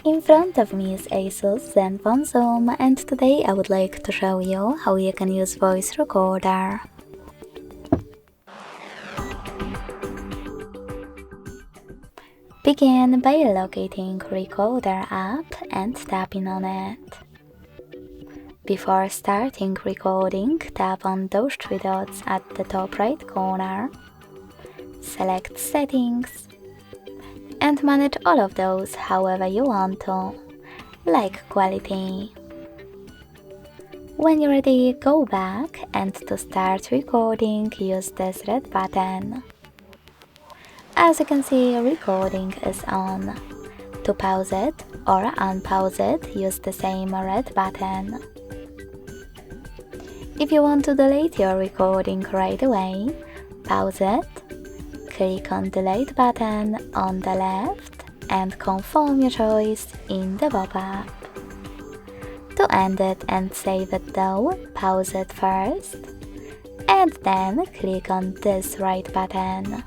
In front of me is ASUS Zenfone Zoom, and today I would like to show you how you can use voice recorder. Begin by locating Recorder app and tapping on it. Before starting recording, tap on those three dots at the top right corner. Select Settings and manage all of those however you want to, like quality. When you're ready, go back, and to start recording, use this red button. As you can see, recording is on. To pause it or unpause it, use the same red button. If you want to delete your recording right away, pause it, click on Delete button on the left and confirm your choice in the pop-up. To end it and save it though, pause it first and then click on this right button.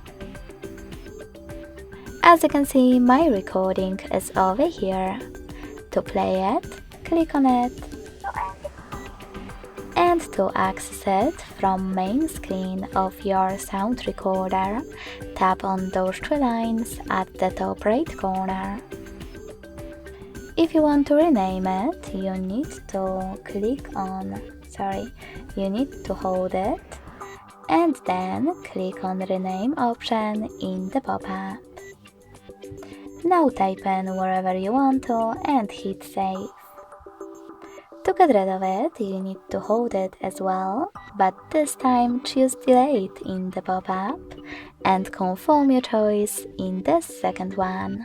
As you can see, my recording is over here. To play it, click on it. And to access it from main screen of your sound recorder, tap on those three lines at the top right corner. If you want to rename it, you need to hold it and then click on rename option in the pop-up. Now type in wherever you want to and hit save. To get rid of it, you need to hold it as well, but this time choose delete in the pop-up and confirm your choice in the second one.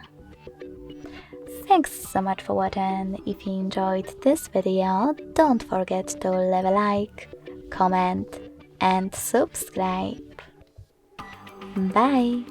Thanks so much for watching. If you enjoyed this video, don't forget to leave a like, comment and subscribe. Bye!